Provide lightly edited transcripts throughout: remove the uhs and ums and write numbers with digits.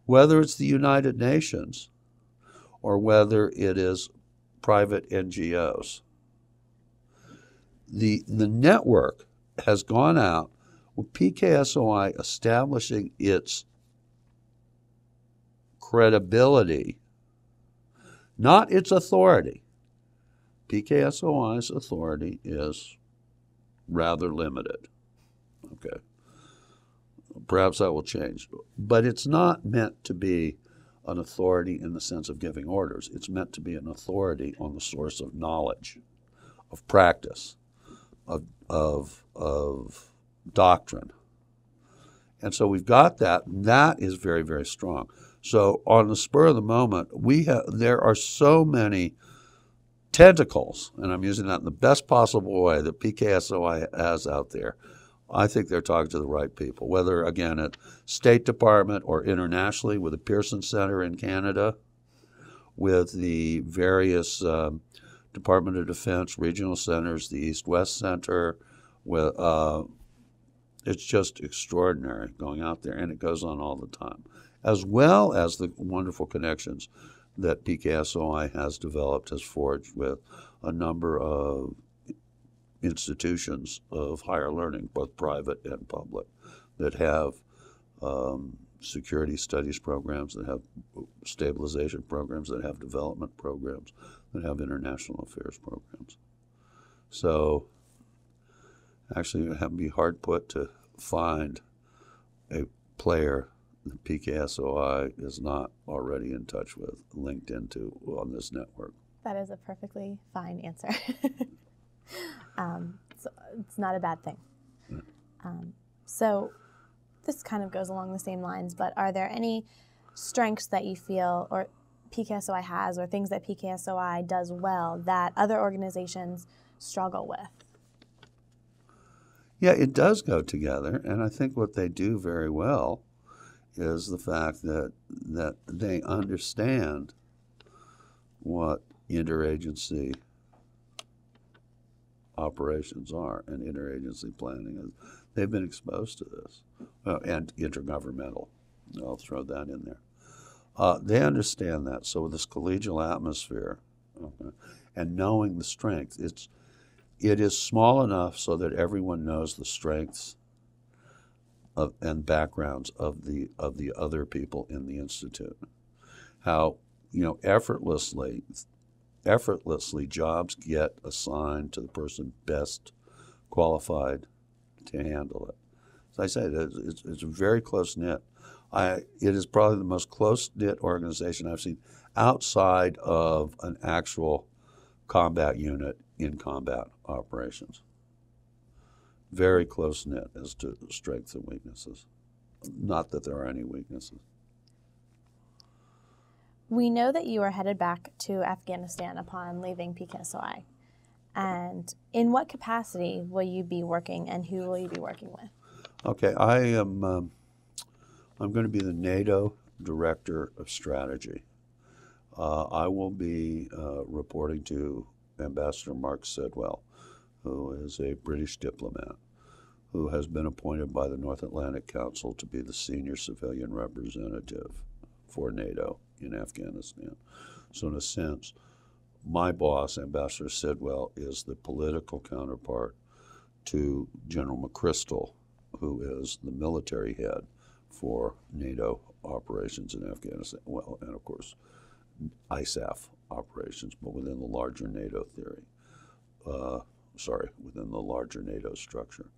whether it's the United Nations or whether it is private NGOs. The network has gone out with PKSOI establishing its credibility, not its authority. PKSOI's authority is rather limited. Okay. Perhaps that will change. But it's not meant to be an authority in the sense of giving orders. It's meant to be an authority on the source of knowledge, of practice, of doctrine. And so we've got that. That is very, very strong. So on the spur of the moment, there are so many tentacles, and I'm using that in the best possible way, that PKSOI has out there. I think they're talking to the right people, whether, again, at State Department or internationally with the Pearson Center in Canada, with the various Department of Defense regional centers, the East-West Center. It's just extraordinary going out there, and it goes on all the time, as well as the wonderful connections that PKSOI has developed, has forged with a number of institutions of higher learning, both private and public, that have security studies programs, that have stabilization programs, that have development programs, that have international affairs programs. So actually it would be hard put to find a player that PKSOI is not already in touch with, linked into on this network. That is a perfectly fine answer. So it's not a bad thing. So this kind of goes along the same lines, but are there any strengths that you feel or PKSOI has, or things that PKSOI does well that other organizations struggle with? Yeah, it does go together, and I think what they do very well is the fact that they understand what interagency operations are and interagency planning is. They've been exposed to this, and intergovernmental. I'll throw that in there. They understand that. So with this collegial atmosphere, and knowing the strength, it is small enough so that everyone knows the strengths and backgrounds of the other people in the institute. How effortlessly jobs get assigned to the person best qualified to handle it. As I said, it's a very close knit. It is probably the most close knit organization I've seen outside of an actual combat unit in combat operations. Very close knit as to strengths and weaknesses. Not that there are any weaknesses. We know that you are headed back to Afghanistan upon leaving PKSOI. And in what capacity will you be working, and who will you be working with? Okay, I'm going to be the NATO Director of Strategy. I will be reporting to Ambassador Mark Sidwell, who is a British diplomat who has been appointed by the North Atlantic Council to be the senior civilian representative for NATO in Afghanistan. So in a sense, my boss, Ambassador Sidwell, is the political counterpart to General McChrystal, who is the military head for NATO operations in Afghanistan. Well, and of course, ISAF operations, but within the larger NATO theory. Within the larger NATO structure.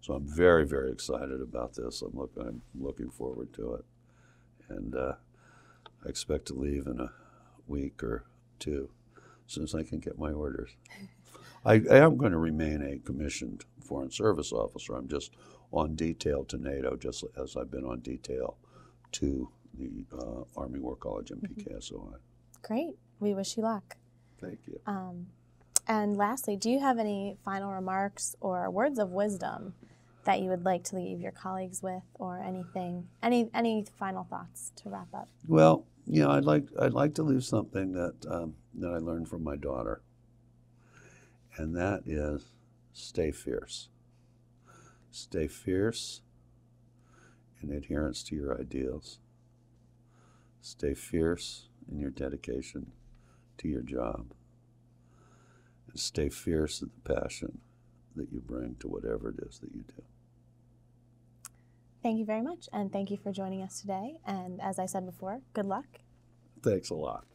So I'm very, very excited about this. I'm looking forward to it. And I expect to leave in a week or two, as soon as I can get my orders. I am going to remain a commissioned Foreign Service officer. I'm just on detail to NATO, just as I've been on detail to the Army War College and PKSOI. Great. We wish you luck. Thank you. And lastly, do you have any final remarks or words of wisdom that you would like to leave your colleagues with, or anything? Any final thoughts to wrap up? Well, I'd like to leave something that I learned from my daughter, and that is stay fierce. Stay fierce in adherence to your ideals. Stay fierce in your dedication to your job. And stay fierce in the passion that you bring to whatever it is that you do. Thank you very much, and thank you for joining us today. And as I said before, good luck. Thanks a lot.